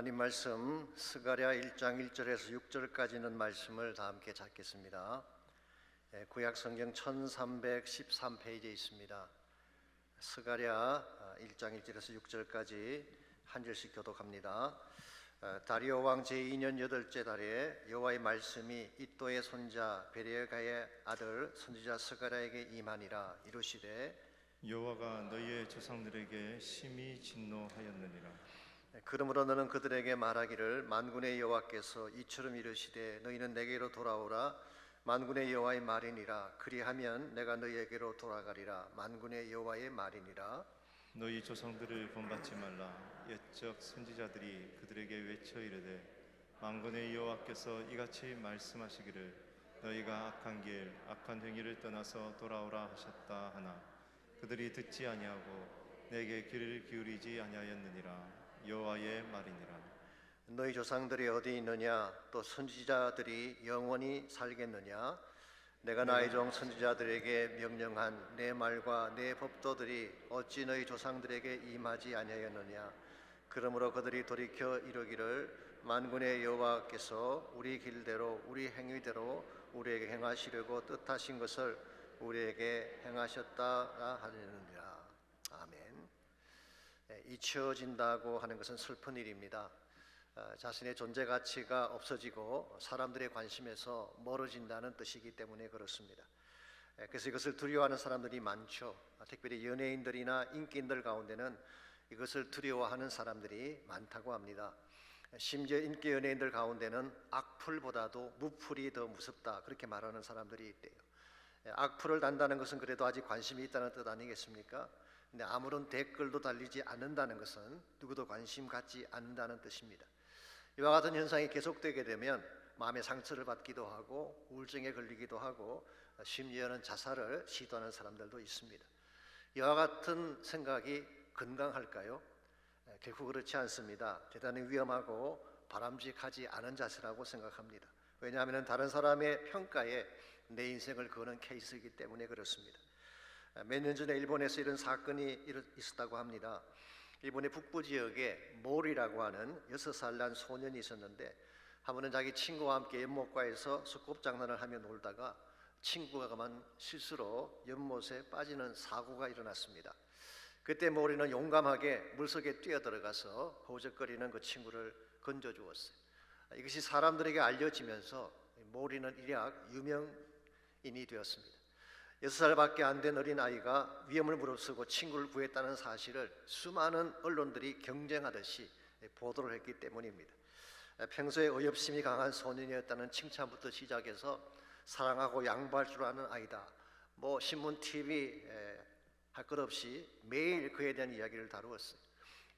하나님 말씀 스가랴 1장 1절에서 6절까지는 말씀을 다 함께 찾겠습니다. 구약 성경 1313페이지에 있습니다. 스가랴 1장 1절에서 6절까지 한 절씩 교독합니다. 다리오 왕 제2년 8째 달에 여호와의 말씀이 이또의 손자 베레가의 아들 선지자 스가랴에게 임하니라. 이르시되 여호와가 너희의 조상들에게 심히 진노하였느니라. 그러므로 너는 그들에게 말하기를 만군의 여호와께서 이처럼 이르시되 너희는 내게로 돌아오라. 만군의 여호와의 말이니라. 그리하면 내가 너희에게로 돌아가리라. 만군의 여호와의 말이니라. 너희 조상들을 본받지 말라. 옛적 선지자들이 그들에게 외쳐 이르되 만군의 여호와께서 이같이 말씀하시기를 너희가 악한 길 악한 행위를 떠나서 돌아오라 하셨다 하나 그들이 듣지 아니하고 내게 귀를 기울이지 아니하였느니라. 여호와의 말이니라. 너희 조상들이 어디 있느냐? 또 선지자들이 영원히 살겠느냐? 내가 나의 종 선지자들에게 명령한 내 말과 내 법도들이 어찌 너희 조상들에게 임하지 아니하였느냐? 그러므로 그들이 돌이켜 이르기를 만군의 여호와께서 우리 길대로 우리 행위대로 우리에게 행하시려고 뜻하신 것을 우리에게 행하셨다 하느니라. 아멘. 잊혀진다고 하는 것은 슬픈 일입니다. 자신의 존재 가치가 없어지고 사람들의 관심에서 멀어진다는 뜻이기 때문에 그렇습니다. 그래서 이것을 두려워하는 사람들이 많죠. 특별히 연예인들이나 인기인들 가운데는 이것을 두려워하는 사람들이 많다고 합니다. 심지어 인기 연예인들 가운데는 악플보다도 무플이 더 무섭다 그렇게 말하는 사람들이 있대요. 악플을 단다는 것은 그래도 아직 관심이 있다는 뜻 아니겠습니까? 근데 아무런 댓글도 달리지 않는다는 것은 누구도 관심 갖지 않는다는 뜻입니다. 이와 같은 현상이 계속되게 되면 마음의 상처를 받기도 하고 우울증에 걸리기도 하고 심지어는 자살을 시도하는 사람들도 있습니다. 이와 같은 생각이 건강할까요? 결코 그렇지 않습니다. 대단히 위험하고 바람직하지 않은 자세라고 생각합니다. 왜냐하면 다른 사람의 평가에 내 인생을 거는 케이스이기 때문에 그렇습니다. 몇 년 전에 일본에서 이런 사건이 있었다고 합니다. 일본의 북부 지역에 몰이라고 하는 6살 난 소년이 있었는데 한 번은 자기 친구와 함께 연못가에서 소꿉장난을 하며 놀다가 친구가 그만 실수로 연못에 빠지는 사고가 일어났습니다. 그때 몰이는 용감하게 물속에 뛰어들어가서 허우적거리는 그 친구를 건져주었어요. 이것이 사람들에게 알려지면서 몰이는 일약 유명인이 되었습니다. 6살밖에 안 된 어린아이가 위험을 무릅쓰고 친구를 구했다는 사실을 수많은 언론들이 경쟁하듯이 보도를 했기 때문입니다. 평소에 의협심이 강한 소년이었다는 칭찬부터 시작해서 사랑하고 양보할 줄 아는 아이다, 신문, TV 할 것 없이 매일 그에 대한 이야기를 다루었어요.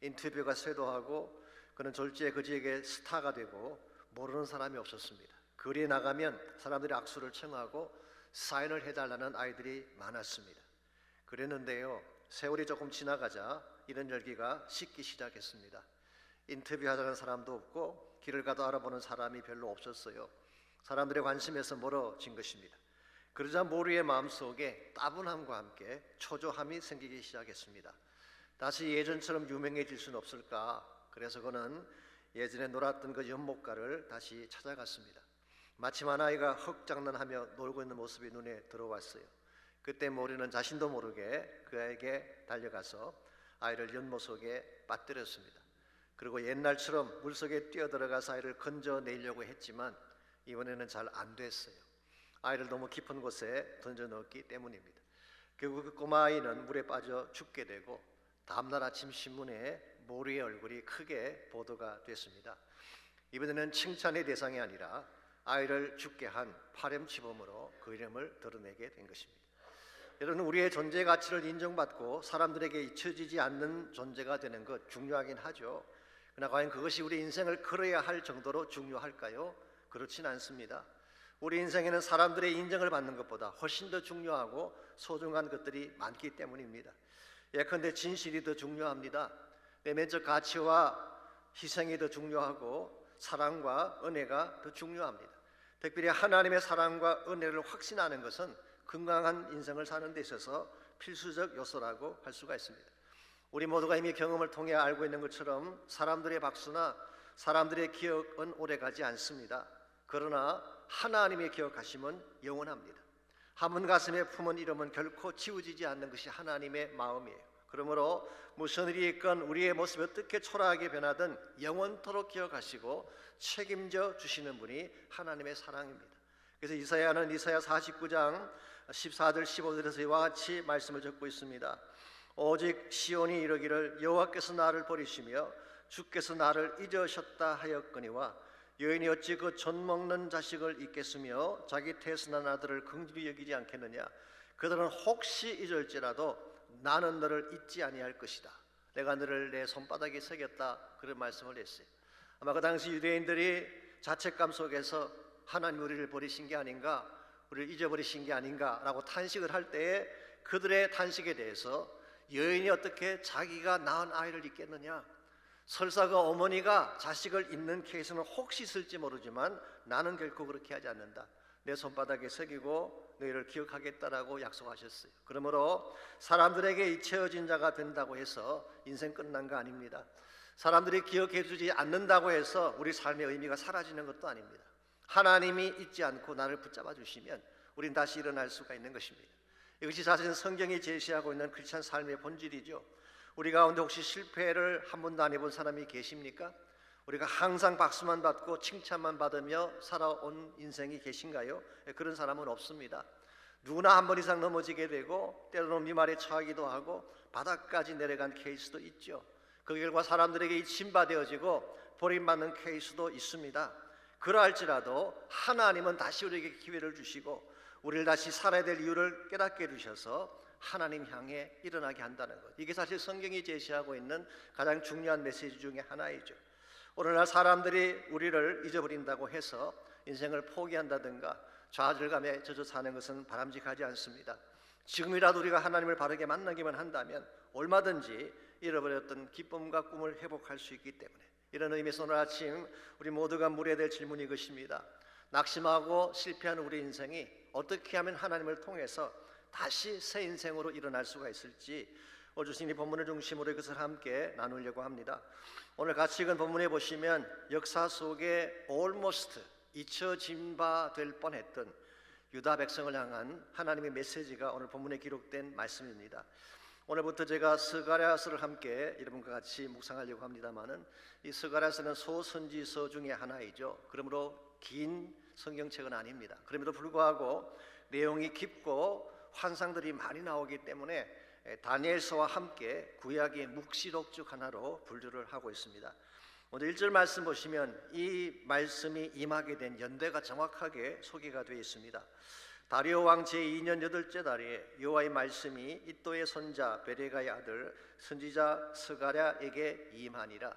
인터뷰가 쇄도하고 그는 졸지에 그 지역의 스타가 되고 모르는 사람이 없었습니다. 거리에 나가면 사람들이 악수를 청하고 사인을 해달라는 아이들이 많았습니다. 그랬는데요, 세월이 조금 지나가자 이런 열기가 식기 시작했습니다. 인터뷰하자는 사람도 없고 길을 가도 알아보는 사람이 별로 없었어요. 사람들의 관심에서 멀어진 것입니다. 그러자 모리의 마음속에 따분함과 함께 초조함이 생기기 시작했습니다. 다시 예전처럼 유명해질 수는 없을까? 그래서 그는 예전에 놀았던 그 연못가를 다시 찾아갔습니다. 마침 한 아이가 흙장난하며 놀고 있는 모습이 눈에 들어왔어요. 그때 모리는 자신도 모르게 그 아이에게 달려가서 아이를 연못 속에 빠뜨렸습니다. 그리고 옛날처럼 물속에 뛰어들어가서 아이를 건져내려고 했지만 이번에는 잘 안 됐어요. 아이를 너무 깊은 곳에 던져 넣었기 때문입니다. 결국 그 꼬마 아이는 물에 빠져 죽게 되고 다음날 아침 신문에 모리의 얼굴이 크게 보도가 됐습니다. 이번에는 칭찬의 대상이 아니라 아이를 죽게 한 파렴치범으로 그 이름을 드러내게 된 것입니다. 여러분, 우리의 존재 가치를 인정받고 사람들에게 잊혀지지 않는 존재가 되는 것 중요하긴 하죠. 그러나 과연 그것이 우리 인생을 걸어야 할 정도로 중요할까요? 그렇진 않습니다. 우리 인생에는 사람들의 인정을 받는 것보다 훨씬 더 중요하고 소중한 것들이 많기 때문입니다. 예컨대 진실이 더 중요합니다. 내면적 가치와 희생이 더 중요하고 사랑과 은혜가 더 중요합니다. 특별히 하나님의 사랑과 은혜를 확신하는 것은 건강한 인생을 사는 데 있어서 필수적 요소라고 할 수가 있습니다. 우리 모두가 이미 경험을 통해 알고 있는 것처럼 사람들의 박수나 사람들의 기억은 오래가지 않습니다. 그러나 하나님의 기억하심은 영원합니다. 한번 가슴에 품은 이름은 결코 지워지지 않는 것이 하나님의 마음이에요. 그러므로 무슨 일이 있건 우리의 모습이 어떻게 초라하게 변하든 영원토록 기억하시고 책임져 주시는 분이 하나님의 사랑입니다. 그래서 이사야는 이사야 49장 14절 15절에서 이와 같이 말씀을 적고 있습니다. 오직 시온이 이르기를 여호와께서 나를 버리시며 주께서 나를 잊으셨다 하였거니와 여인이 어찌 그 젖 먹는 자식을 잊겠으며 자기 태순한 아들을 긍휼히 여기지 않겠느냐. 그들은 혹시 잊을지라도 나는 너를 잊지 아니할 것이다. 내가 너를 내 손바닥에 새겼다. 그런 말씀을 했어요. 아마 그 당시 유대인들이 자책감 속에서 하나님 우리를 버리신 게 아닌가, 우리를 잊어버리신 게 아닌가라고 탄식을 할 때에 그들의 탄식에 대해서 여인이 어떻게 자기가 낳은 아이를 잊겠느냐, 설사 그 어머니가 자식을 잊는 케이스는 혹시 있을지 모르지만 나는 결코 그렇게 하지 않는다. 내 손바닥에 새기고 너희를 기억하겠다라고 약속하셨어요. 그러므로 사람들에게 잊혀진 자가 된다고 해서 인생 끝난 거 아닙니다. 사람들이 기억해 주지 않는다고 해서 우리 삶의 의미가 사라지는 것도 아닙니다. 하나님이 잊지 않고 나를 붙잡아 주시면 우린 다시 일어날 수가 있는 것입니다. 이것이 사실은 성경이 제시하고 있는 크리스찬 삶의 본질이죠. 우리 가운데 혹시 실패를 한 번도 안 해본 사람이 계십니까? 우리가 항상 박수만 받고 칭찬만 받으며 살아온 인생이 계신가요? 그런 사람은 없습니다. 누구나 한 번 이상 넘어지게 되고 때로는 미말에 처하기도 하고 바닥까지 내려간 케이스도 있죠. 그 결과 사람들에게 잊힘받아지고 버림받는 케이스도 있습니다. 그러할지라도 하나님은 다시 우리에게 기회를 주시고 우리를 다시 살아야 될 이유를 깨닫게 해주셔서 하나님 향해 일어나게 한다는 것, 이게 사실 성경이 제시하고 있는 가장 중요한 메시지 중에 하나이죠. 오늘날 사람들이 우리를 잊어버린다고 해서 인생을 포기한다든가 좌절감에 젖어 사는 것은 바람직하지 않습니다. 지금이라도 우리가 하나님을 바르게 만나기만 한다면 얼마든지 잃어버렸던 기쁨과 꿈을 회복할 수 있기 때문에, 이런 의미에서 오늘 아침 우리 모두가 물어야 될 질문이 이것입니다. 낙심하고 실패하는 우리 인생이 어떻게 하면 하나님을 통해서 다시 새 인생으로 일어날 수가 있을지 오늘 주신 이 본문을 중심으로 이것을 함께 나누려고 합니다. 오늘 같이 읽은 본문에 보시면 역사 속에 almost 잊혀진 바 될 뻔했던 유다 백성을 향한 하나님의 메시지가 오늘 본문에 기록된 말씀입니다. 오늘부터 제가 스가랴서를 함께 여러분과 같이 묵상하려고 합니다만은 이 스가랴서는 소선지서 중에 하나이죠. 그러므로 긴 성경책은 아닙니다. 그럼에도 불구하고 내용이 깊고 환상들이 많이 나오기 때문에 다니엘서와 함께 구약의 묵시록 중 하나로 분류를 하고 있습니다. 오늘 1절 말씀 보시면 이 말씀이 임하게 된 연대가 정확하게 소개가 되어 있습니다. 다리오 왕 제2년 8째 달에 여호와의 말씀이 이도의 손자 베레가의 아들 선지자 스가랴에게 임하니라.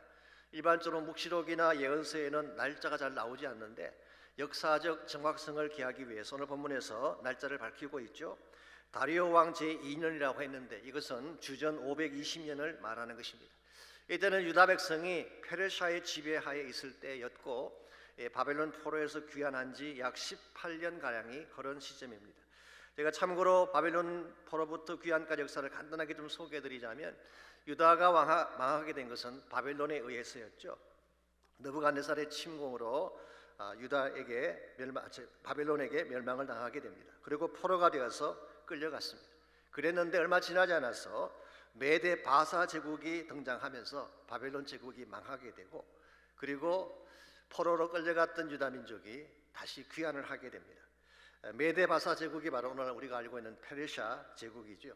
일반적으로 묵시록이나 예언서에는 날짜가 잘 나오지 않는데 역사적 정확성을 기하기 위해서 오늘 본문에서 날짜를 밝히고 있죠. 다리오 왕 제2년이라고 했는데 이것은 주전 520년을 말하는 것입니다. 이때는 유다 백성이 페르시아의 지배하에 있을 때였고 바벨론 포로에서 귀환한 지 약 18년 가량이 흐른 시점입니다. 제가 참고로 바벨론 포로부터 귀환까지 역사를 간단하게 좀 소개해드리자면 유다가 망하게 된 것은 바벨론에 의해서였죠. 느부갓네살의 침공으로 바벨론에게 멸망을 당하게 됩니다. 그리고 포로가 되어서 끌려갔습니다. 그랬는데 얼마 지나지 않아서 메데 바사 제국이 등장하면서 바벨론 제국이 망하게 되고, 그리고 포로로 끌려갔던 유다 민족이 다시 귀환을 하게 됩니다. 메데 바사 제국이 바로 오늘 우리가 알고 있는 페르시아 제국이죠.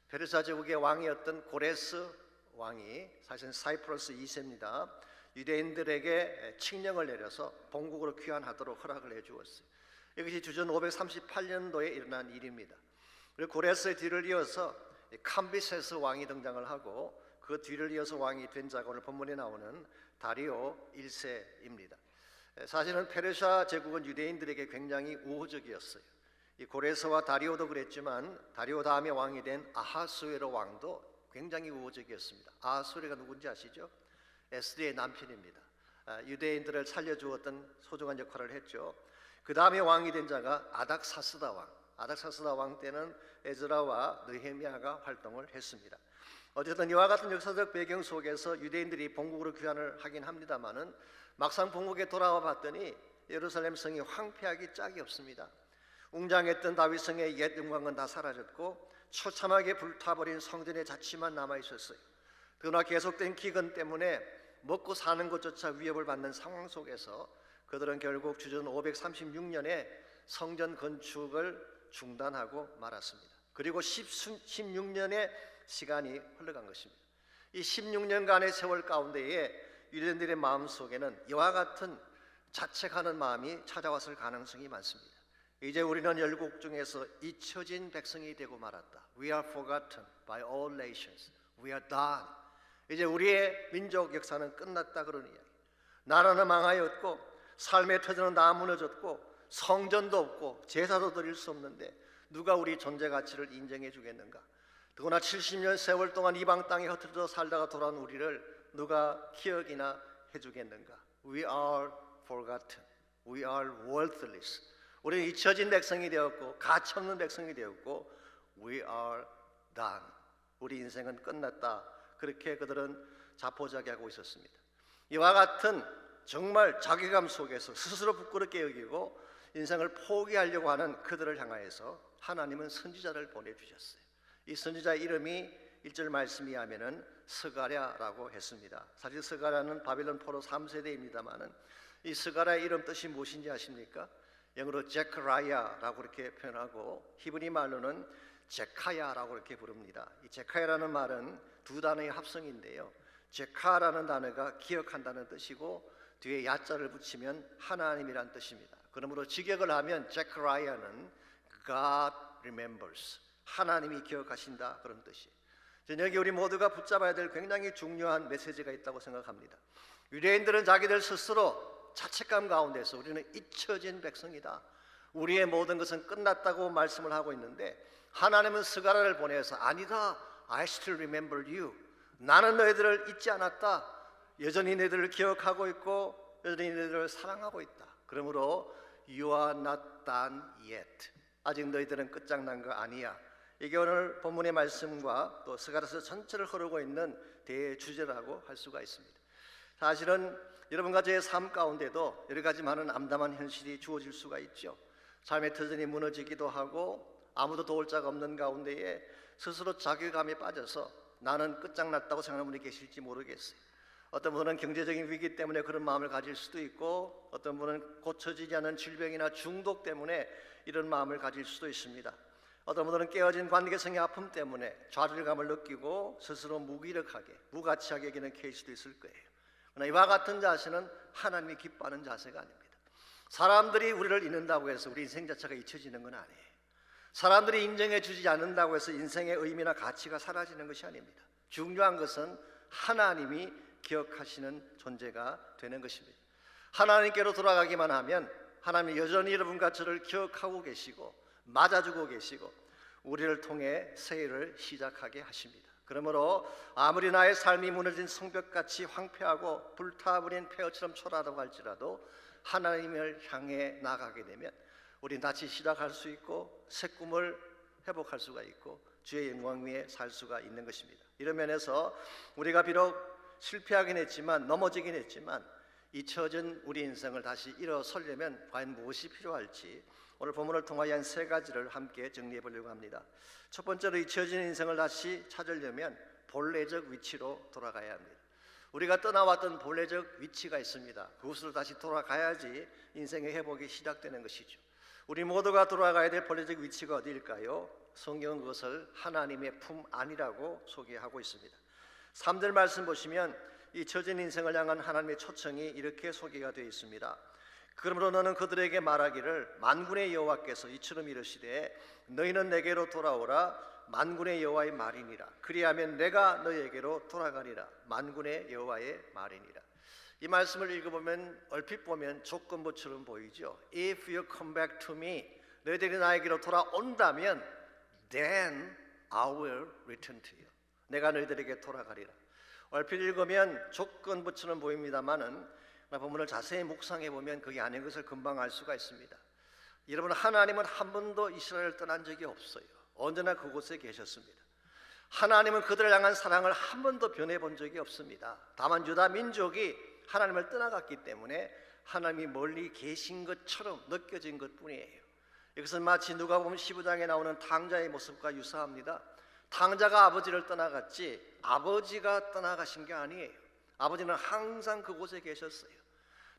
페르시아 제국의 왕이었던 고레스 왕이 사실은 사이프러스 2세입니다. 유대인들에게 칙령을 내려서 본국으로 귀환하도록 허락을 해주었어요. 이것이 주전 538년도에 일어난 일입니다. 그리고 고레스의 뒤를 이어서 캄비세스 왕이 등장을 하고 그 뒤를 이어서 왕이 된 자가 오늘 본문에 나오는 다리오 1세입니다. 사실은 페르시아 제국은 유대인들에게 굉장히 우호적이었어요. 이 고레스와 다리오도 그랬지만 다리오 다음에 왕이 된 아하수에로 왕도 굉장히 우호적이었습니다. 아하수에가 누군지 아시죠? 에스더의 남편입니다. 유대인들을 살려주었던 소중한 역할을 했죠. 그 다음에 왕이 된 자가 아닥사스다 왕. 아닥사스다 왕 때는 에즈라와 느헤미야가 활동을 했습니다. 어쨌든 이와 같은 역사적 배경 속에서 유대인들이 본국으로 귀환을 하긴 합니다만은 막상 본국에 돌아와 봤더니 예루살렘 성이 황폐하기 짝이 없습니다. 웅장했던 다윗 성의 옛 영광은 다 사라졌고 처참하게 불타버린 성전의 자취만 남아 있었어요. 그러나 계속된 기근 때문에 먹고 사는 것조차 위협을 받는 상황 속에서 그들은 결국 주전 536년에 성전 건축을 중단하고 말았습니다. 그리고 16년의 시간이 흘러간 것입니다. 이 16년간의 세월 가운데에 유대인들의 마음속에는 이와 같은 자책하는 마음이 찾아왔을 가능성이 많습니다. 이제 우리는 열국 중에서 잊혀진 백성이 되고 말았다. We are forgotten by all nations. We are done. 이제 우리의 민족 역사는 끝났다, 그런 이야기. 나라는 망하였고 삶의 터전은 다 무너졌고 성전도 없고 제사도 드릴 수 없는데 누가 우리 존재 가치를 인정해 주겠는가? 더구나 70년 세월 동안 이방 땅에 흩어져 살다가 돌아온 우리를 누가 기억이나 해주겠는가? We are forgotten. We are worthless. 우리는 잊혀진 백성이 되었고 가치없는 백성이 되었고 We are done. 우리 인생은 끝났다. 그렇게 그들은 자포자기하고 있었습니다. 이와 같은 정말 자괴감 속에서 스스로 부끄럽게 여기고 인생을 포기하려고 하는 그들을 향하여서 하나님은 선지자를 보내주셨어요. 이 선지자 이름이 1절 말씀에 하면은 스가랴라고 했습니다. 사실 스가랴는 바빌론 포로 3세대입니다만은 이 스가랴의 이름 뜻이 무엇인지 아십니까? 영어로 제크라야라고 이렇게 표현하고 히브리 말로는 제카야라고 이렇게 부릅니다. 이 제카야라는 말은 두 단어의 합성인데요. 제카라는 단어가 기억한다는 뜻이고 뒤에 야자를 붙이면 하나님이란 뜻입니다. 그러므로 직역을 하면 제크라야는 God remembers, 하나님이 기억하신다, 그런 뜻이에요. 여기 우리 모두가 붙잡아야 될 굉장히 중요한 메시지가 있다고 생각합니다. 유대인들은 자기들 스스로 자책감 가운데서 우리는 잊혀진 백성이다, 우리의 모든 것은 끝났다고 말씀을 하고 있는데 하나님은 스가랴를 보내서 아니다, I still remember you. 나는 너희들을 잊지 않았다. 여전히 너희들을 기억하고 있고 여전히 너희들을 사랑하고 있다. 그러므로 You are not done yet. 아직 너희들은 끝장난 거 아니야. 이게 오늘 본문의 말씀과 또 스가랴서 전체를 흐르고 있는 대주제라고 할 수가 있습니다. 사실은 여러분과 저의 삶 가운데도 여러 가지 많은 암담한 현실이 주어질 수가 있죠. 삶의 터전이 무너지기도 하고 아무도 도울 자가 없는 가운데에 스스로 자괴감에 빠져서 나는 끝장났다고 생각하는 분이 계실지 모르겠어요. 어떤 분은 경제적인 위기 때문에 그런 마음을 가질 수도 있고 어떤 분은 고쳐지지 않은 질병이나 중독 때문에 이런 마음을 가질 수도 있습니다. 어떤 분들은 깨어진 관계성의 아픔 때문에 좌절감을 느끼고 스스로 무기력하게 무가치하게 여기는 케이스도 있을 거예요. 그러나 이와 같은 자세는 하나님이 기뻐하는 자세가 아닙니다. 사람들이 우리를 잊는다고 해서 우리 인생 자체가 잊혀지는 건 아니에요. 사람들이 인정해 주지 않는다고 해서 인생의 의미나 가치가 사라지는 것이 아닙니다. 중요한 것은 하나님이 기억하시는 존재가 되는 것입니다. 하나님께로 돌아가기만 하면 하나님이 여전히 여러분과 저를 기억하고 계시고 맞아주고 계시고 우리를 통해 새 일을 시작하게 하십니다. 그러므로 아무리 나의 삶이 무너진 성벽같이 황폐하고 불타버린 폐허처럼 초라하다고 할지라도 하나님을 향해 나가게 되면 우리는 다시 시작할 수 있고 새 꿈을 회복할 수가 있고 주의 영광 위에 살 수가 있는 것입니다. 이런 면에서 우리가 비록 실패하긴 했지만 넘어지긴 했지만 잊혀진 우리 인생을 다시 일어서려면 과연 무엇이 필요할지 오늘 본문을 통하여 한 세 가지를 함께 정리해 보려고 합니다. 첫 번째로 잊혀진 인생을 다시 찾으려면 본래적 위치로 돌아가야 합니다. 우리가 떠나왔던 본래적 위치가 있습니다. 그곳으로 다시 돌아가야지 인생의 회복이 시작되는 것이죠. 우리 모두가 돌아가야 될 본래적 위치가 어디일까요? 성경은 그것을 하나님의 품 안이라고 소개하고 있습니다. 3절 말씀 보시면 잊혀진 인생을 향한 하나님의 초청이 이렇게 소개가 되어 있습니다. 그러므로 너는 그들에게 말하기를 만군의 여호와께서 이처럼 이르시되 너희는 내게로 돌아오라 만군의 여호와의 말이니라. 그리하면 내가 너희에게로 돌아가리라 만군의 여호와의 말이니라. 이 말씀을 읽어보면 얼핏 보면 조건부처럼 보이죠. If you come back to me, 너희들이 나에게로 돌아온다면 then I will return to you. 내가 너희들에게 돌아가리라. 얼핏 읽으면 조건부처럼 보입니다만은 본문을 자세히 묵상해 보면 그게 아닌 것을 금방 알 수가 있습니다. 여러분, 하나님은 한 번도 이스라엘을 떠난 적이 없어요. 언제나 그곳에 계셨습니다. 하나님은 그들을 향한 사랑을 한 번도 변해 본 적이 없습니다. 다만 유다 민족이 하나님을 떠나갔기 때문에 하나님이 멀리 계신 것처럼 느껴진 것뿐이에요. 이것은 마치 누가복음 15장에 나오는 탕자의 모습과 유사합니다. 탕자가 아버지를 떠나갔지 아버지가 떠나가신 게 아니에요. 아버지는 항상 그곳에 계셨어요.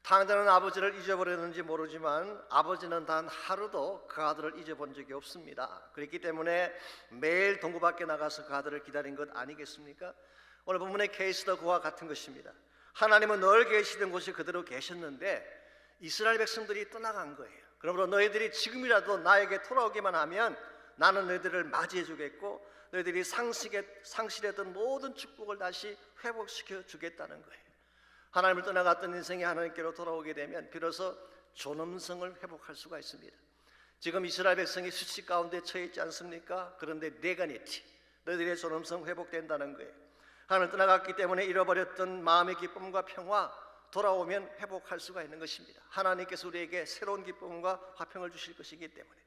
탕자는 아버지를 잊어버렸는지 모르지만 아버지는 단 하루도 그 아들을 잊어본 적이 없습니다. 그렇기 때문에 매일 동구 밖에 나가서 그 아들을 기다린 것 아니겠습니까? 오늘 본문의 케이스도 그와 같은 것입니다. 하나님은 늘 계시던 곳에 그대로 계셨는데 이스라엘 백성들이 떠나간 거예요. 그러므로 너희들이 지금이라도 나에게 돌아오기만 하면 나는 너희들을 맞이해 주겠고 너희들이 상실했던 모든 축복을 다시 회복시켜 주겠다는 거예요. 하나님을 떠나갔던 인생이 하나님께로 돌아오게 되면 비로소 존엄성을 회복할 수가 있습니다. 지금 이스라엘 백성이 수치 가운데 처해 있지 않습니까? 그런데 네가니티, 너희들의 존엄성 회복된다는 거예요. 하나님을 떠나갔기 때문에 잃어버렸던 마음의 기쁨과 평화 돌아오면 회복할 수가 있는 것입니다. 하나님께서 우리에게 새로운 기쁨과 화평을 주실 것이기 때문에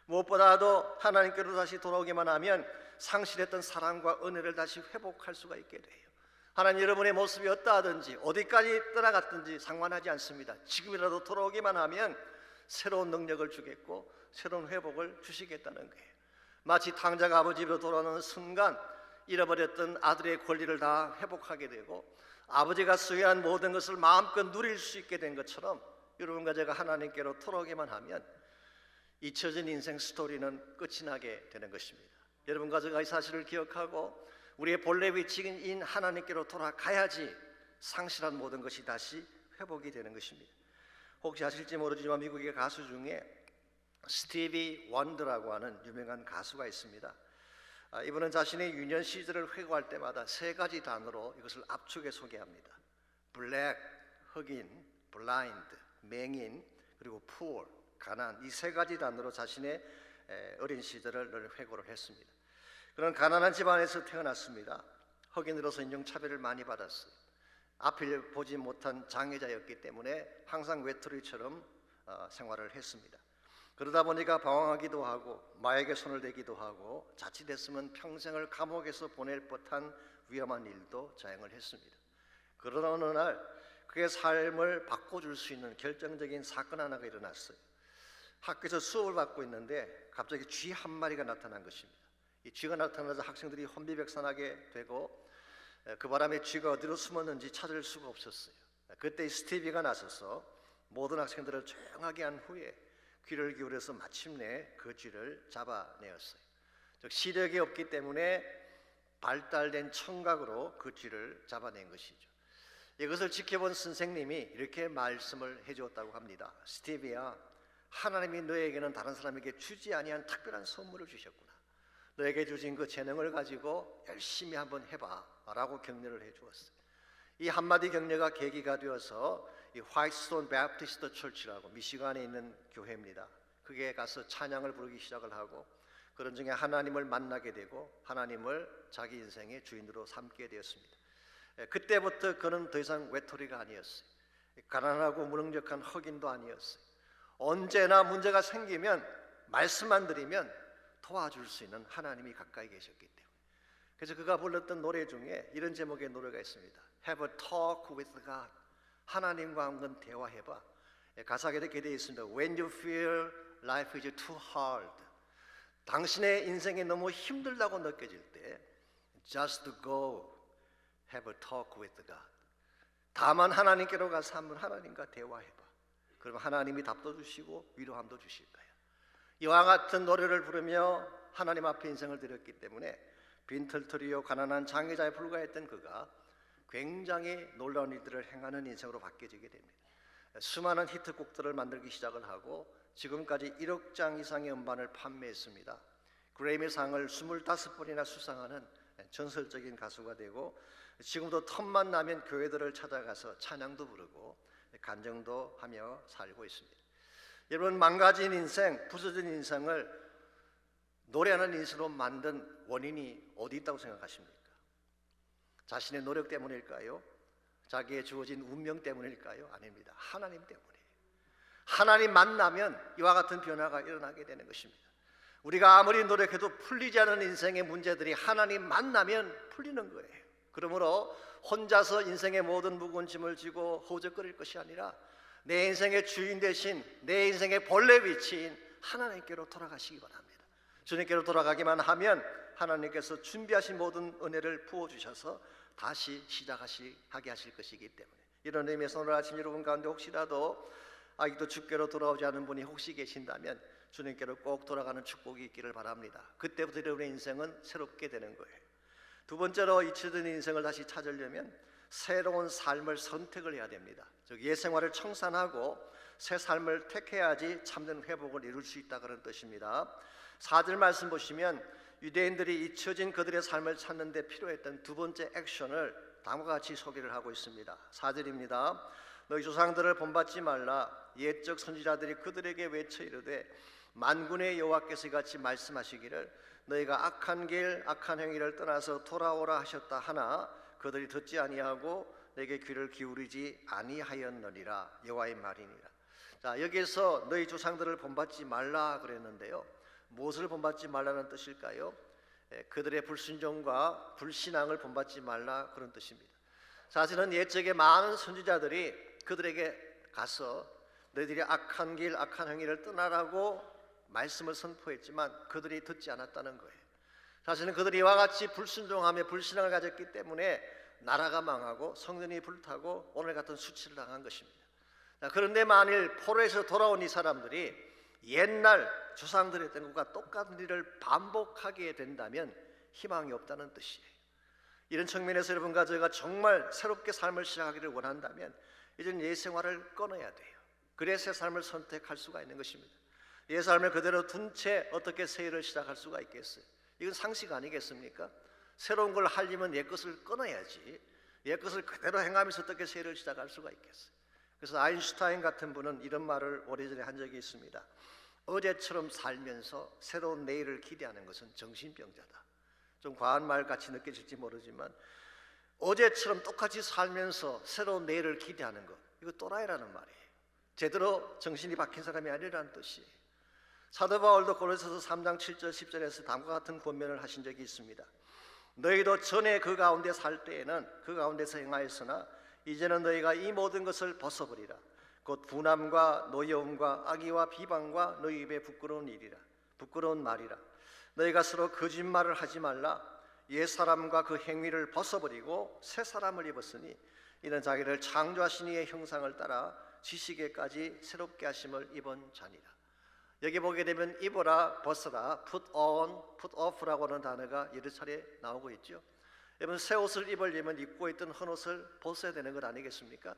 무엇보다도 하나님께로 다시 돌아오기만 하면 상실했던 사랑과 은혜를 다시 회복할 수가 있게 돼요. 하나님 여러분의 모습이 어떠하든지 어디까지 떠나갔든지 상관하지 않습니다. 지금이라도 돌아오기만 하면 새로운 능력을 주겠고 새로운 회복을 주시겠다는 거예요. 마치 탕자가 아버지 집으로 돌아오는 순간 잃어버렸던 아들의 권리를 다 회복하게 되고 아버지가 소유한 모든 것을 마음껏 누릴 수 있게 된 것처럼 여러분과 제가 하나님께로 돌아오기만 하면 잊혀진 인생 스토리는 끝이 나게 되는 것입니다. 여러분과 제가 이 사실을 기억하고 우리의 본래 위치인 하나님께로 돌아가야지 상실한 모든 것이 다시 회복이 되는 것입니다. 혹시 아실지 모르지만 미국의 가수 중에 스티비 원더라고 하는 유명한 가수가 있습니다. 이분은 자신의 유년 시절을 회고할 때마다 세 가지 단어로 이것을 압축해 소개합니다. 블랙, 흑인, 블라인드, 맹인, 그리고 poor, 가난, 이 세 가지 단어로 자신의 어린 시절을 늘 회고를 했습니다. 그런 가난한 집안에서 태어났습니다. 흑인으로서 인종차별을 많이 받았어요. 앞을 보지 못한 장애자였기 때문에 항상 외톨이처럼 생활을 했습니다. 그러다 보니까 방황하기도 하고 마약에 손을 대기도 하고 자칫했으면 평생을 감옥에서 보낼 뻔한 위험한 일도 자행을 했습니다. 그러다 어느 날 그의 삶을 바꿔줄 수 있는 결정적인 사건 하나가 일어났어요. 학교에서 수업을 받고 있는데 갑자기 쥐 한 마리가 나타난 것입니다. 이 쥐가 나타나서 학생들이 혼비백산하게 되고 그 바람에 쥐가 어디로 숨었는지 찾을 수가 없었어요. 그때 스티비가 나서서 모든 학생들을 조용하게 한 후에 귀를 기울여서 마침내 그 쥐를 잡아내었어요. 즉 시력이 없기 때문에 발달된 청각으로 그 쥐를 잡아낸 것이죠. 이것을 지켜본 선생님이 이렇게 말씀을 해주었다고 합니다. 스티비야, 하나님이 너에게는 다른 사람에게 주지 아니한 특별한 선물을 주셨구나. 너에게 주신 그 재능을 가지고 열심히 한번 해봐 라고 격려를 해주었어요. 이 한마디 격려가 계기가 되어서 이 화이트스톤 베프티스트 철치라고 미시간에 있는 교회입니다. 그게 가서 찬양을 부르기 시작을 하고 그런 중에 하나님을 만나게 되고 하나님을 자기 인생의 주인으로 삼게 되었습니다. 그때부터 그는 더 이상 외톨이가 아니었어요. 가난하고 무능력한 흑인도 아니었어요. 언제나 문제가 생기면 말씀만 드리면 도와줄 수 있는 하나님이 가까이 계셨기 때문에. 그래서 그가 불렀던 노래 중에 이런 제목의 노래가 있습니다. Have a talk with God. 하나님과 한번 대화해봐. 가사가 이렇게 되어 있습니다. When you feel life is too hard. 당신의 인생이 너무 힘들다고 느껴질 때 Just go have a talk with God. 다만 하나님께로 가서 한번 하나님과 대화해봐. 그러면 하나님이 답도 주시고 위로함도 주실 거예요. 이와 같은 노래를 부르며 하나님 앞에 인생을 드렸기 때문에 빈털터리요 가난한 장애자에 불과했던 그가 굉장히 놀라운 일들을 행하는 인생으로 바뀌어지게 됩니다. 수많은 히트곡들을 만들기 시작을 하고 지금까지 1억 장 이상의 음반을 판매했습니다. 그래미상을 25번이나 수상하는 전설적인 가수가 되고 지금도 틈만 나면 교회들을 찾아가서 찬양도 부르고 간증도 하며 살고 있습니다. 여러분, 망가진 인생, 부서진 인생을 노래하는 인생으로 만든 원인이 어디 있다고 생각하십니까? 자신의 노력 때문일까요? 자기의 주어진 운명 때문일까요? 아닙니다. 하나님 때문이에요. 하나님 만나면 이와 같은 변화가 일어나게 되는 것입니다. 우리가 아무리 노력해도 풀리지 않은 인생의 문제들이 하나님 만나면 풀리는 거예요. 그러므로 혼자서 인생의 모든 무거운 짐을 지고 허우적거릴 것이 아니라 내 인생의 주인 대신 내 인생의 본래 위치인 하나님께로 돌아가시기 바랍니다. 주님께로 돌아가기만 하면 하나님께서 준비하신 모든 은혜를 부어주셔서 다시 시작하게 하실 것이기 때문에, 이런 의미에서 오늘 아침 여러분 가운데 혹시라도 아직도 주께로 돌아오지 않은 분이 혹시 계신다면 주님께로 꼭 돌아가는 축복이 있기를 바랍니다. 그때부터 여러분의 인생은 새롭게 되는 거예요. 두 번째로 잊혀진 인생을 다시 찾으려면 새로운 삶을 선택을 해야 됩니다. 즉 옛생활을 청산하고 새 삶을 택해야지 참된 회복을 이룰 수 있다, 그런 뜻입니다. 4절 말씀 보시면 유대인들이 잊혀진 그들의 삶을 찾는 데 필요했던 두 번째 액션을 다음과 같이 소개를 하고 있습니다. 4절입니다. 너희 조상들을 본받지 말라. 옛적 선지자들이 그들에게 외쳐 이르되 만군의 여호와께서 이같이 말씀하시기를 너희가 악한 길 악한 행위를 떠나서 돌아오라 하셨다 하나 그들이 듣지 아니하고 내게 귀를 기울이지 아니하였느니라. 여호와의 말이니라. 자, 여기에서 너희 조상들을 본받지 말라 그랬는데요, 무엇을 본받지 말라는 뜻일까요? 그들의 불순종과 불신앙을 본받지 말라, 그런 뜻입니다. 사실은 옛적에 많은 선지자들이 그들에게 가서 너희들이 악한 길 악한 행위를 떠나라고 말씀을 선포했지만 그들이 듣지 않았다는 거예요. 사실은 그들이 이와 같이 불순종하며 불신앙을 가졌기 때문에 나라가 망하고 성전이 불타고 오늘 같은 수치를 당한 것입니다. 그런데 만일 포로에서 돌아온 이 사람들이 옛날 조상들이 했던 것과 똑같은 일을 반복하게 된다면 희망이 없다는 뜻이에요. 이런 측면에서 여러분과 저희가 정말 새롭게 삶을 시작하기를 원한다면 이제는 옛 생활을 끊어야 돼요. 그래야 새 삶을 선택할 수가 있는 것입니다. 옛 삶을 그대로 둔 채 어떻게 새 일을 시작할 수가 있겠어요? 이건 상식 아니겠습니까? 새로운 걸 하려면 옛 것을 끊어야지 옛 것을 그대로 행하면서 어떻게 새 일을 시작할 수가 있겠어요? 그래서 아인슈타인 같은 분은 이런 말을 오래전에 한 적이 있습니다. 어제처럼 살면서 새로운 내일을 기대하는 것은 정신병자다. 좀 과한 말 같이 느껴질지 모르지만 어제처럼 똑같이 살면서 새로운 내일을 기대하는 것, 이거 또라이라는 말이에요. 제대로 정신이 박힌 사람이 아니라는 뜻이에요. 사도 바울도 고린도서 3장 7절 10절에서 다음과 같은 권면을 하신 적이 있습니다. 너희도 전에 그 가운데 살 때에는 그 가운데서 행하였으나 이제는 너희가 이 모든 것을 벗어버리라. 곧 분함과 노여움과 악의와 비방과 너희 입에 부끄러운 말이라. 너희가 서로 거짓말을 하지 말라. 옛 사람과 그 행위를 벗어버리고 새 사람을 입었으니 이는 자기를 창조하신 이의 형상을 따라 지식에까지 새롭게 하심을 입은 자니라. 여기 보게 되면 입어라, 벗어라, put on, put off라고 하는 단어가 여러 차례 나오고 있죠. 여러분, 새 옷을 입으려면 입고 있던 헌옷을 벗어야 되는 것 아니겠습니까?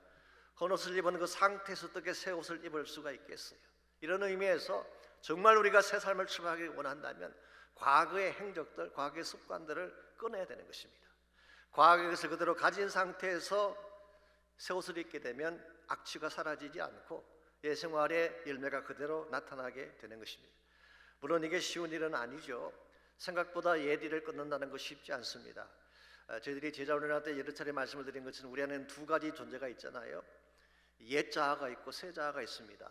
헌옷을 입은 그 상태에서 어떻게 새 옷을 입을 수가 있겠어요? 이런 의미에서 정말 우리가 새 삶을 출발하기 원한다면 과거의 행적들, 과거의 습관들을 끊어야 되는 것입니다. 과거의 것을 그대로 가진 상태에서 새 옷을 입게 되면 악취가 사라지지 않고 옛 생활의 열매가 그대로 나타나게 되는 것입니다. 물론 이게 쉬운 일은 아니죠. 생각보다 옛 일을 끊는다는 것이 쉽지 않습니다. 저희들이 제자훈련할 때 여러 차례 말씀을 드린 것처럼 우리 안에는 두 가지 존재가 있잖아요. 옛 자아가 있고 새 자아가 있습니다.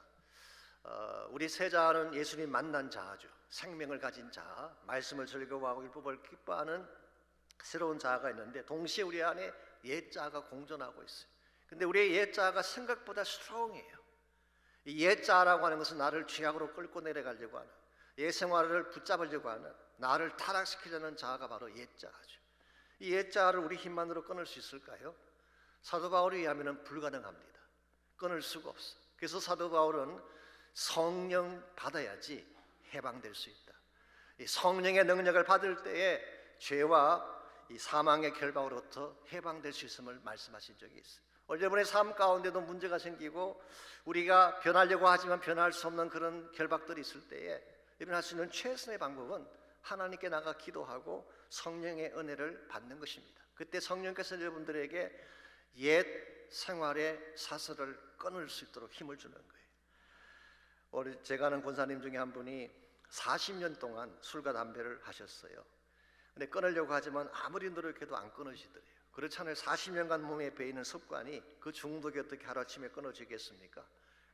우리 새 자아는 예수님 만난 자아죠. 생명을 가진 자아, 말씀을 즐거워하고 율법을 기뻐하는 새로운 자아가 있는데 동시에 우리 안에 옛 자아가 공존하고 있어요. 근데 우리의 옛 자아가 생각보다 스트롱해요. 이 옛 자아라고 하는 것은 나를 죄악으로 끌고 내려가려고 하는, 옛 생활을 붙잡으려고 하는, 나를 타락시키려는 자아가 바로 옛 자아죠. 이 옛 자아를 우리 힘만으로 끊을 수 있을까요? 사도 바울에 의하면 불가능합니다. 끊을 수가 없어. 그래서 사도 바울은 성령 받아야지 해방될 수 있다. 이 성령의 능력을 받을 때에 죄와 이 사망의 결박으로부터 해방될 수 있음을 말씀하신 적이 있어요. 여러분의 삶 가운데도 문제가 생기고 우리가 변하려고 하지만 변할 수 없는 그런 결박들이 있을 때에 여러분 할 수 있는 최선의 방법은 하나님께 나가 기도하고 성령의 은혜를 받는 것입니다. 그때 성령께서 여러분들에게 옛 생활의 사슬을 끊을 수 있도록 힘을 주는 거예요. 제가 아는 권사님 중에 한 분이 40년 동안 술과 담배를 하셨어요. 근데 끊으려고 하지만 아무리 노력해도 안 끊어지더래요. 그렇잖아요. 40년간 몸에 배이는 습관이 그 중독이 어떻게 하루아침에 끊어지겠습니까?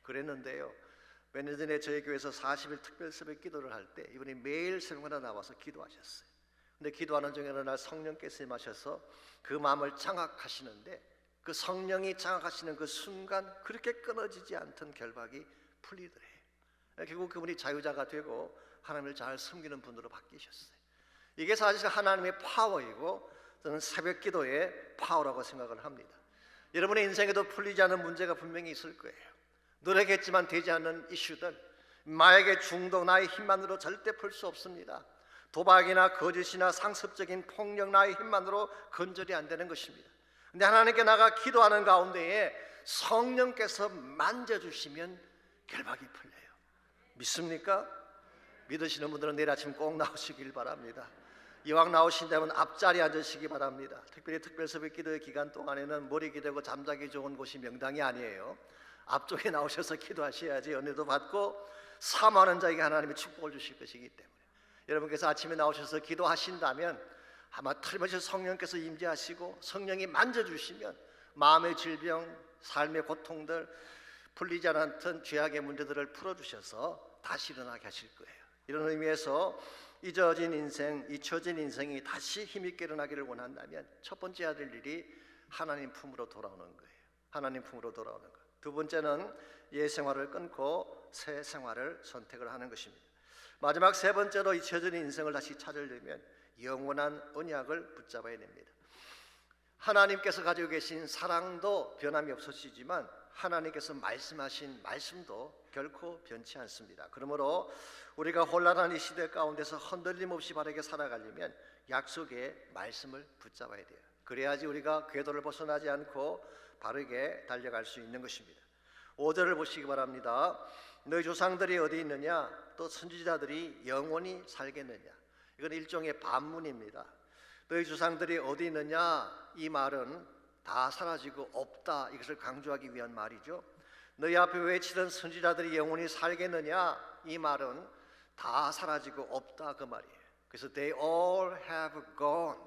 그랬는데요, 몇 년 전에 저희 교회에서 40일 특별 새벽 기도를 할 때 이분이 매일 새벽마다 나와서 기도하셨어요. 근데 기도하는 중에 어느 날 성령께서 임하셔서 그 마음을 장악하시는데 그 성령이 장악하시는 그 순간 그렇게 끊어지지 않던 결박이 풀리더래요. 결국 그분이 자유자가 되고 하나님을 잘 섬기는 분으로 바뀌셨어요. 이게 사실 하나님의 파워이고 저는 새벽 기도의 파워라고 생각을 합니다. 여러분의 인생에도 풀리지 않은 문제가 분명히 있을 거예요. 노력했지만 되지 않는 이슈들, 마약의 중독, 나의 힘만으로 절대 풀 수 없습니다. 도박이나 거짓이나 상습적인 폭력, 나의 힘만으로 건절이 안 되는 것입니다. 근데 하나님께 나가 기도하는 가운데에 성령께서 만져주시면 결박이 풀려요. 믿습니까? 믿으시는 분들은 내일 아침 꼭 나오시길 바랍니다. 이왕 나오신다면 앞자리에 앉으시기 바랍니다. 특별히 특별새벽 기도의 기간 동안에는 머리 기대고 잠자기 좋은 곳이 명당이 아니에요. 앞쪽에 나오셔서 기도하셔야지 은혜도 받고 사모하는 자에게 하나님이 축복을 주실 것이기 때문에 여러분께서 아침에 나오셔서 기도하신다면 아마 틀림없이 성령께서 임재하시고 성령이 만져주시면 마음의 질병, 삶의 고통들, 풀리지 않았던 죄악의 문제들을 풀어주셔서 다시 일어나게 하실 거예요. 이런 의미에서 잊혀진 인생이 다시 힘있게 일어나기를 원한다면 첫 번째 해야 될 일이 하나님 품으로 돌아오는 거예요. 하나님 품으로 돌아오는 것. 두 번째는 옛 생활을 끊고 새 생활을 선택을 하는 것입니다. 마지막 세 번째로 잊혀진 인생을 다시 찾으려면 영원한 언약을 붙잡아야 됩니다. 하나님께서 가지고 계신 사랑도 변함이 없으시지만 하나님께서 말씀하신 말씀도 결코 변치 않습니다. 그러므로 우리가 혼란한 이 시대 가운데서 흔들림 없이 바르게 살아가려면 약속의 말씀을 붙잡아야 돼요. 그래야지 우리가 궤도를 벗어나지 않고 바르게 달려갈 수 있는 것입니다. 5절을 보시기 바랍니다. 너희 조상들이 어디 있느냐? 또 선지자들이 영원히 살겠느냐? 이건 일종의 반문입니다. 너희 조상들이 어디 있느냐? 이 말은 다 사라지고 없다, 이것을 강조하기 위한 말이죠. 너희 앞에 외치던 선지자들이 영원히 살겠느냐? 이 말은 다 사라지고 없다, 그 말이에요. 그래서 they all have gone.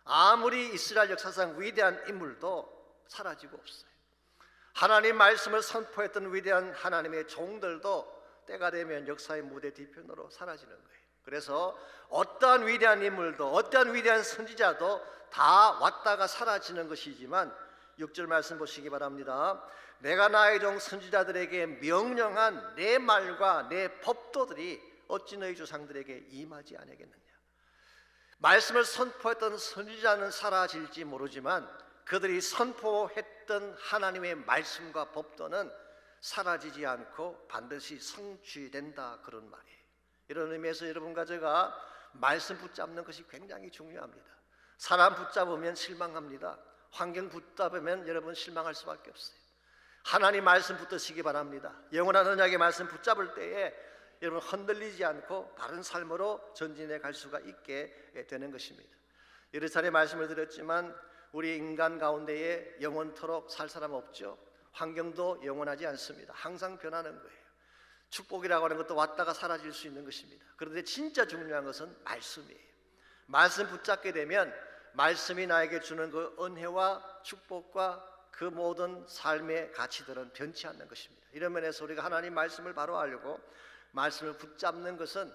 아무리 이스라엘 역사상 위대한 인물도 사라지고 없어요. 하나님 말씀을 선포했던 위대한 하나님의 종들도 때가 되면 역사의 무대 뒤편으로 사라지는 거예요. 그래서 어떠한 위대한 인물도 어떠한 위대한 선지자도 다 왔다가 사라지는 것이지만 6절 말씀 보시기 바랍니다. 내가 나의 종 선지자들에게 명령한 내 말과 내 법도들이 어찌 너희 조상들에게 임하지 아니하겠느냐. 말씀을 선포했던 선지자는 사라질지 모르지만 그들이 선포했던 하나님의 말씀과 법도는 사라지지 않고 반드시 성취된다, 그런 말이에요. 이런 의미에서 여러분과 제가 말씀 붙잡는 것이 굉장히 중요합니다. 사람 붙잡으면 실망합니다. 환경 붙잡으면 여러분 실망할 수밖에 없어요. 하나님 말씀 붙드시기 바랍니다. 영원한 언약의 말씀 붙잡을 때에 여러분 흔들리지 않고 바른 삶으로 전진해 갈 수가 있게 되는 것입니다. 여러 차례 말씀을 드렸지만 우리 인간 가운데에 영원토록 살 사람 없죠. 환경도 영원하지 않습니다. 항상 변하는 거예요. 축복이라고 하는 것도 왔다가 사라질 수 있는 것입니다. 그런데 진짜 중요한 것은 말씀이에요. 말씀 붙잡게 되면 말씀이 나에게 주는 그 은혜와 축복과 그 모든 삶의 가치들은 변치 않는 것입니다. 이런 면에서 우리가 하나님 말씀을 바로 알고 말씀을 붙잡는 것은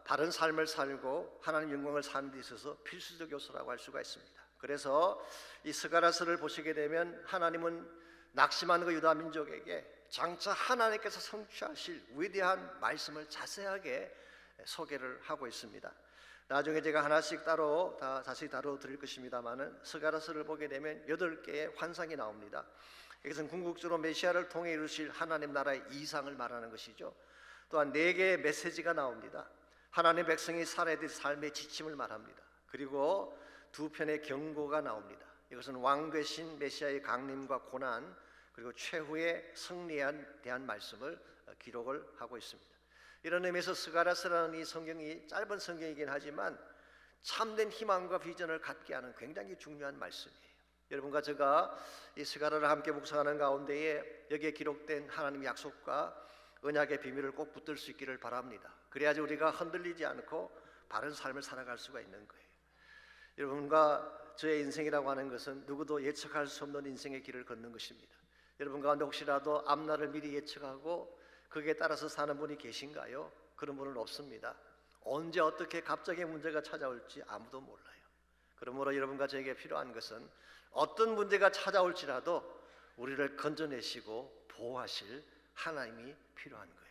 바른 삶을 살고 하나님 영광을 사는 데 있어서 필수적 요소라고 할 수가 있습니다. 그래서 이 스가랴서를 보시게 되면 하나님은 낙심하는 그 유다 민족에게 장차 하나님께서 성취하실 위대한 말씀을 자세하게 소개를 하고 있습니다. 나중에 제가 하나씩 따로 다 자세히 다뤄드릴 것입니다만은 스가랴서를 보게 되면 8개의 환상이 나옵니다. 이것은 궁극적으로 메시아를 통해 이루실 하나님 나라의 이상을 말하는 것이죠. 또한 4개의 메시지가 나옵니다. 하나님 백성이 살아야 될 삶의 지침을 말합니다. 그리고 2편의 경고가 나옵니다. 이것은 왕 되신 메시아의 강림과 고난, 그리고 최후의 승리에 대한 말씀을 기록을 하고 있습니다. 이런 의미에서 스가랴서라는 이 성경이 짧은 성경이긴 하지만 참된 희망과 비전을 갖게 하는 굉장히 중요한 말씀이에요. 여러분과 제가 이 스가랴를 함께 묵상하는 가운데에 여기에 기록된 하나님 약속과 언약의 비밀을 꼭 붙들 수 있기를 바랍니다. 그래야지 우리가 흔들리지 않고 바른 삶을 살아갈 수가 있는 거예요. 여러분과 저의 인생이라고 하는 것은 누구도 예측할 수 없는 인생의 길을 걷는 것입니다. 여러분 가운데 혹시라도 앞날을 미리 예측하고 거기에 따라서 사는 분이 계신가요? 그런 분은 없습니다. 언제 어떻게 갑자기 문제가 찾아올지 아무도 몰라요. 그러므로 여러분과 저에게 필요한 것은 어떤 문제가 찾아올지라도 우리를 건져내시고 보호하실 하나님이 필요한 거예요.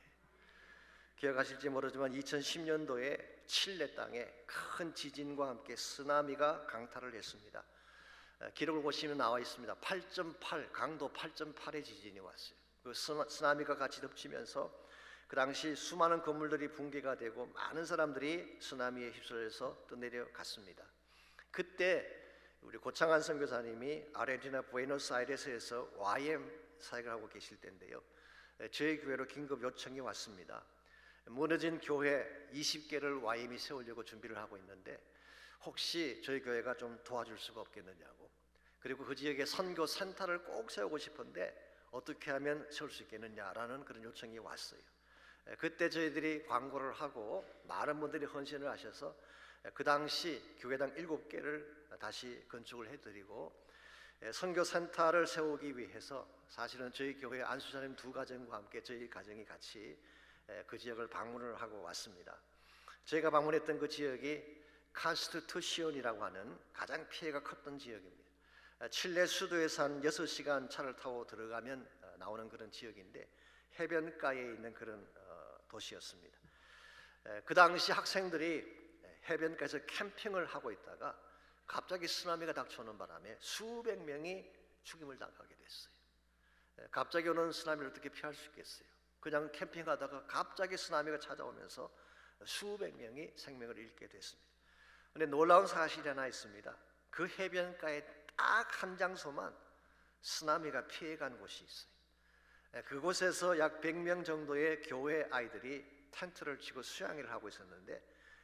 기억하실지 모르지만 2010년도에 칠레 땅에 큰 지진과 함께 쓰나미가 강타를 했습니다. 기록을 보시면 나와 있습니다. 8.8 강도 8.8의 지진이 왔어요. 그 쓰나미가 같이 덮치면서 그 당시 수많은 건물들이 붕괴가 되고 많은 사람들이 쓰나미에 휩쓸려서 떠내려갔습니다. 그때 우리 고창한 선교사님이 아르헨티나 부에노스아이레스에서 YM 사역을 하고 계실 때인데요, 저희 교회로 긴급 요청이 왔습니다. 무너진 교회 20개를 YM이 세우려고 준비를 하고 있는데 혹시 저희 교회가 좀 도와줄 수가 없겠느냐고, 그리고 그 지역에 선교 센터를 꼭 세우고 싶은데 어떻게 하면 세울 수 있겠느냐라는 그런 요청이 왔어요. 그때 저희들이 광고를 하고 많은 분들이 헌신을 하셔서 그 당시 교회당 7개를 다시 건축을 해드리고 선교 센터를 세우기 위해서 사실은 저희 교회 안수자님 2가정과 함께 저희 가정이 같이 그 지역을 방문을 하고 왔습니다. 저희가 방문했던 그 지역이 칸스티튜시온이라고 하는 가장 피해가 컸던 지역입니다. 칠레 수도에서 한 6시간 차를 타고 들어가면 나오는 그런 지역인데 해변가에 있는 그런 도시였습니다. 그 당시 학생들이 해변가에서 캠핑을 하고 있다가 갑자기 쓰나미가 닥쳐오는 바람에 수백 명이 죽임을 당하게 됐어요. 갑자기 오는 쓰나미를 어떻게 피할 수 있겠어요? 그냥 캠핑하다가 갑자기 쓰나미가 찾아오면서 수백 명이 생명을 잃게 됐습니다. 그런데 놀라운 사실이 하나 있습니다. 그 해변가에 딱 한 장소만 쓰나미가 피해간 곳이 있어요. 그곳에서 약 100명 정도의 교회 아이들이 텐트를 치고 수양회를 하고 있었는데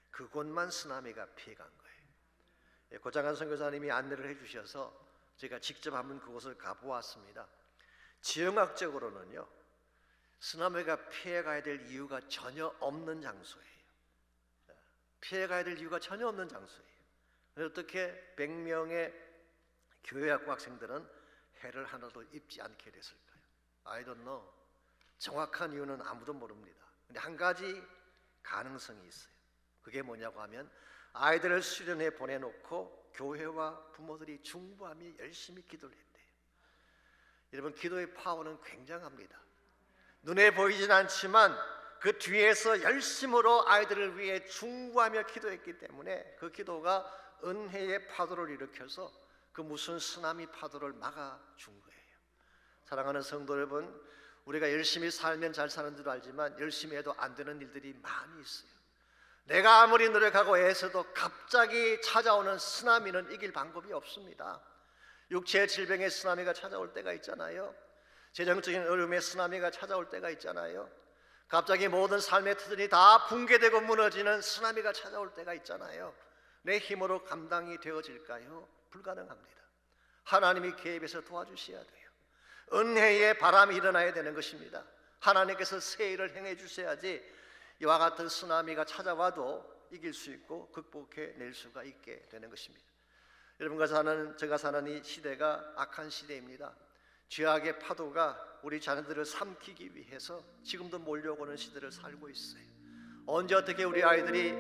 그곳만 쓰나미가 피해간 거예요. 고장한 선교사님이 안내를 해주셔서 제가 직접 한번 그곳을 가보았습니다. 지형학적으로는요, 쓰나미가 피해가야 될 이유가 전혀 없는 장소예요. 피해가야 될 이유가 전혀 없는 장소예요. 어떻게 100명의 교회학부 학생들은 해를 하나도 입지 않게 됐을까요? I don't know. 정확한 이유는 아무도 모릅니다. 근데 한 가지 가능성이 있어요. 그게 뭐냐고 하면 아이들을 수련회 보내놓고 교회와 부모들이 중보하며 열심히 기도를 했대요. 여러분, 기도의 파워는 굉장합니다. 눈에 보이진 않지만 그 뒤에서 열심으로 아이들을 위해 중보하며 기도했기 때문에 그 기도가 은혜의 파도를 일으켜서 그 무슨 쓰나미 파도를 막아준 거예요. 사랑하는 성도 여러분, 우리가 열심히 살면 잘 사는 줄 알지만 열심히 해도 안 되는 일들이 많이 있어요. 내가 아무리 노력하고 애써도 갑자기 찾아오는 쓰나미는 이길 방법이 없습니다. 육체의 질병의 쓰나미가 찾아올 때가 있잖아요. 재정적인 어려움의 쓰나미가 찾아올 때가 있잖아요. 갑자기 모든 삶의 터전이 다 붕괴되고 무너지는 쓰나미가 찾아올 때가 있잖아요. 내 힘으로 감당이 되어질까요? 불가능합니다. 하나님이 개입해서 도와주셔야 돼요. 은혜의 바람이 일어나야 되는 것입니다. 하나님께서 새 일을 행해 주셔야지 이와 같은 쓰나미가 찾아와도 이길 수 있고 극복해낼 수가 있게 되는 것입니다. 여러분과 제가 사는 이 시대가 악한 시대입니다. 죄악의 파도가 우리 자녀들을 삼키기 위해서 지금도 몰려오는 시대를 살고 있어요. 언제 어떻게 우리 아이들이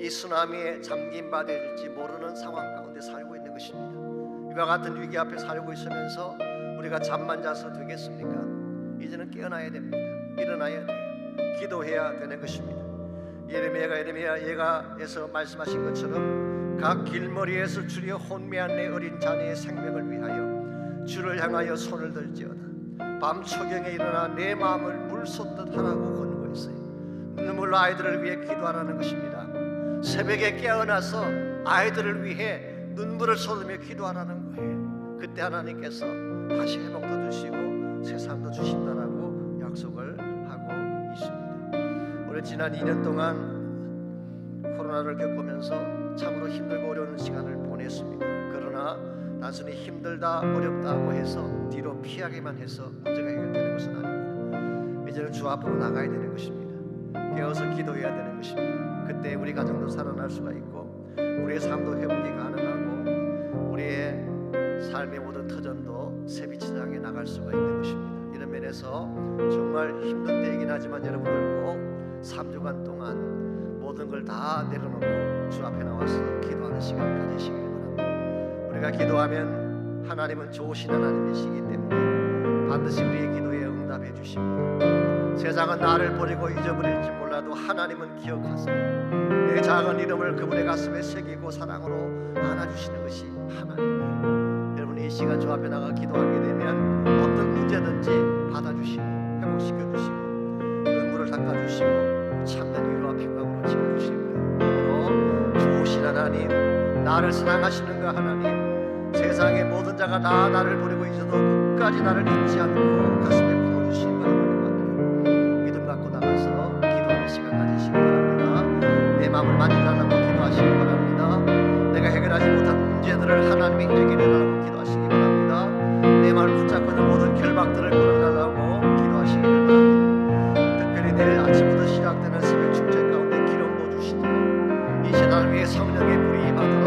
이 쓰나미에 잠긴 바 될지 모르는 상황 가운데 살고 있는 것입니다. 이와 같은 위기 앞에 살고 있으면서 우리가 잠만 자서 되겠습니까? 이제는 깨어나야 됩니다. 일어나야 돼요. 기도해야 되는 것입니다. 예레미야가 예가에서 말씀하신 것처럼 각 길머리에서 주려 혼미한 내 어린 자녀의 생명을 위하여 주를 향하여 손을 들지어다. 밤 초경에 일어나 내 마음을 물쏟듯 하라고 권고했어요. 눈물로 아이들을 위해 기도하라는 것입니다. 새벽에 깨어나서 아이들을 위해 눈물을 쏟으며 기도하라는 거예요. 그때 하나님께서 다시 회복도 주시고 새 삶도 주신다라고 약속을 하고 있습니다. 우리 지난 2년 동안 코로나를 겪으면서 참으로 힘들고 어려운 시간을 보냈습니다. 그러나 단순히 힘들다 어렵다고 해서 뒤로 피하기만 해서 문제가 해결되는 것은 아닙니다. 이제는 주 앞으로 나가야 되는 것입니다. 깨어서 기도해야 되는 것입니다. 그때 우리 가정도 살아날 수가 있고 우리의 삶도 회복이 가능하고 우리의 삶의 모든 터전도 새빛이 향해 나갈 수가 있는 것입니다. 이런 면에서 정말 힘든 때이긴 하지만 여러분들 꼭 3주간 동안 모든 걸 다 내려놓고 주 앞에 나와서 기도하는 시간 가지시길 바랍니다. 우리가 기도하면 하나님은 좋으신 하나님이시기 때문에 반드시 우리의 기도에 응답해 주십니다. 세상은 나를 버리고 잊어버릴지 몰라도 하나님은 기억하사 내 작은 이름을 그분의 가슴에 새기고 사랑으로 안아주시는 것이 하나님이에요. 여러분, 이 시간 주 앞에 나가 기도하게 되면 어떤 문제든지 받아주시고 회복시켜주시고 눈물을 닦아주시고 참된 위로와 평강으로 채워주실 거예요. 그러므로 좋으신 하나님, 나를 사랑하시는 그 하나님, 세상의 모든 자가 다 나를 버리고 잊어도 끝까지 나를 잊지 않고 가슴에 품어주시는 하나님 앞에 믿음 갖고 나가서 기도하는 시간 가지시기 바랍니다. 내 마음을 만지달라고 기도하시기 바랍니다. 내가 해결하지 못한 문제들을 하나님이 해결해달라고 기도하시기 바랍니다. 내 마음을 붙잡고 있는 모든 결박들을 끊어달라고 기도하시기 바랍니다. 특별히 내일 아침부터 시작되는 새벽 축제 가운데 기름 부어주시도록 이 재단을 위해 성령의 불이 임하도록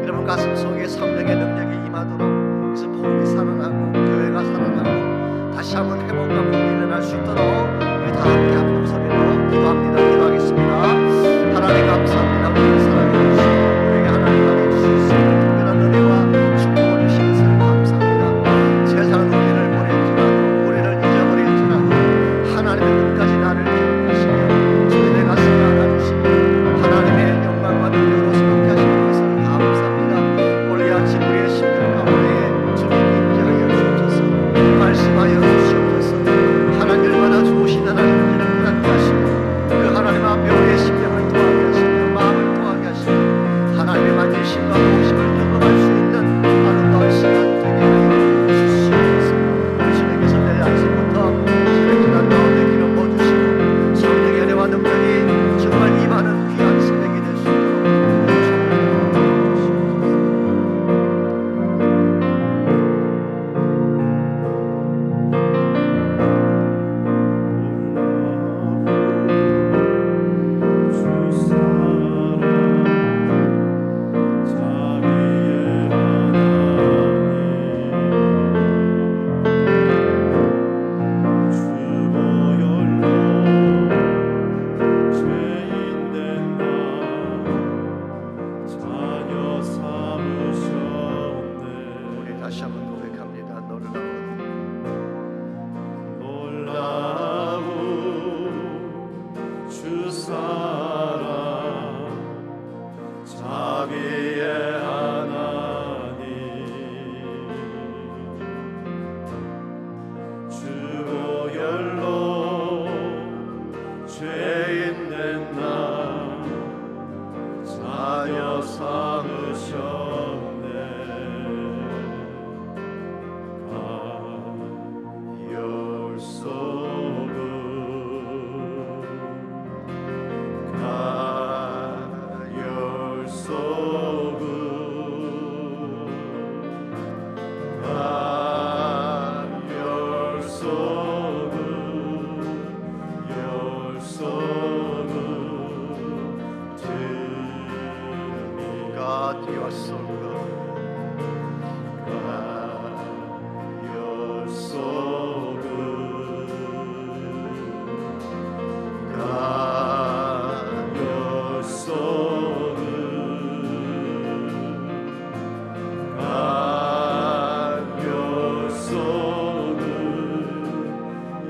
여러분 가슴 속에 성령의 능력이 임하도록 그래서 복음이 살아나고 교회가 살아나고 다시 한번 회복과 복음이 일어날 수 있도록 우리 다 함께 한 목소리로 기도합니다. 기도하겠습니다. 하나님 감사합니다. 우리를 사랑해 주시고 우리에게 하나님 안에 주실 수 있는 특별한 은혜와 축복을 주시는 것을 감사합니다. 세상은 우리를 버릴지라도 우리를 잊어버릴지라도 하나님은 끝까지 나를 기억하시며 주의 내 가슴을 안아주시며 하나님의 영광과 능력으로 새롭게 하시는 것을 감사합니다. 오늘 이 아침 우리의 심령 가운데 주님 임재하여 주옵소서. 말씀하여 주시옵소서. 하나님 얼마나 좋으신 하나님인지를 깨닫게 하시고 그 하나님 앞에 우리의 심령을 통하게 하시며 마음을 통하게 하시며 하나님의 만지심과 도우심을 경험할 수 있는 아름다운 시간 되게 하여 주시옵소서. 우리 주님께서 내일 아침부터 새벽기도 가운데 기름 부어주시고 성령의 은혜와 능력이 정말 임하는 귀한 새벽이 될 수 있도록 우리 다시 한번 고백합니다. 놀라운 주 사랑 자비의 하나님 주 보혈로 죄인 된 나 자녀 삼으셨네. God, you are so good. You're so good. God, you're so good. God, you're so good.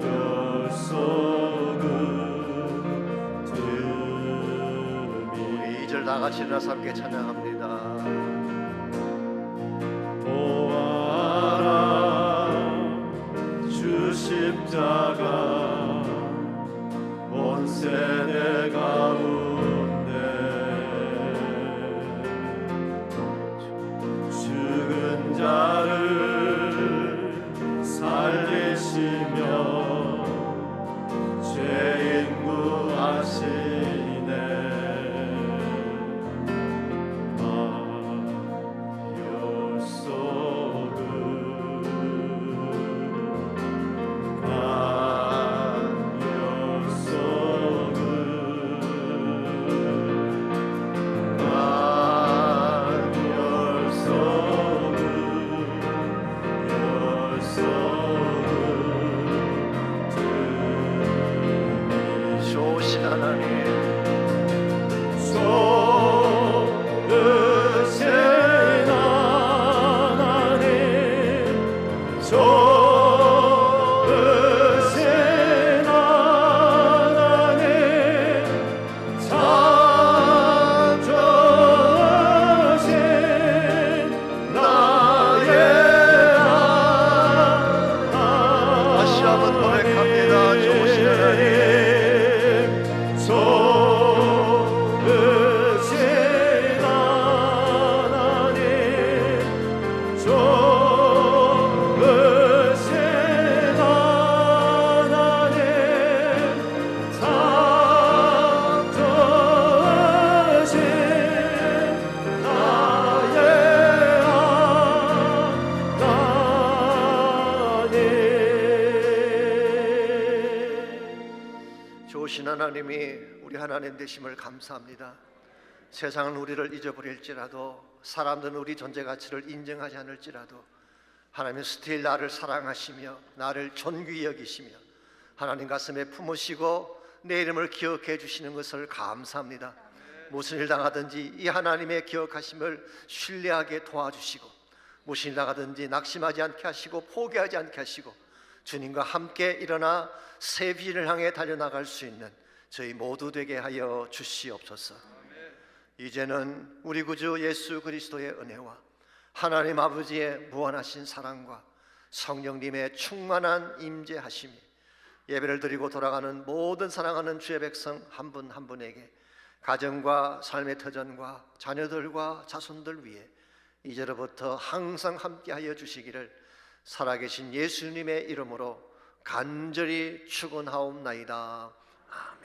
You're so good to me. 우리 2절 다 같이 일어나서 함께 찬양합니다. 보아라 주 십자가 온 세대 가운데 죽은 자를 살리시며 죄인 구하시네. You're so good. God, you're so good. God, you're so good. You're so good to me. 좋으신 하나님, 좋으신 하나님이 우리 하나님 되심을 감사합니다. 세상은 우리를 잊어버릴지라도, 사람들은 우리 존재 가치를 인정하지 않을지라도 하나님은 스틸 나를 사랑하시며 나를 존귀히 여기시며 하나님 가슴에 품으시고 내 이름을 기억해 주시는 것을 감사합니다. 무슨 일 당하든지 이 하나님의 기억하심을 신뢰하게 도와주시고, 무슨 일 당하든지 낙심하지 않게 하시고 포기하지 않게 하시고 주님과 함께 일어나 새 비전을 향해 달려나갈 수 있는 저희 모두 되게 하여 주시옵소서. 이제는 우리 구주 예수 그리스도의 은혜와 하나님 아버지의 무한하신 사랑과 성령님의 충만한 임재하심이 예배를 드리고 돌아가는 모든 사랑하는 주의 백성 한 분 한 분에게, 가정과 삶의 터전과 자녀들과 자손들 위해 이제로부터 항상 함께하여 주시기를 살아계신 예수님의 이름으로 간절히 축원하옵나이다. 아멘.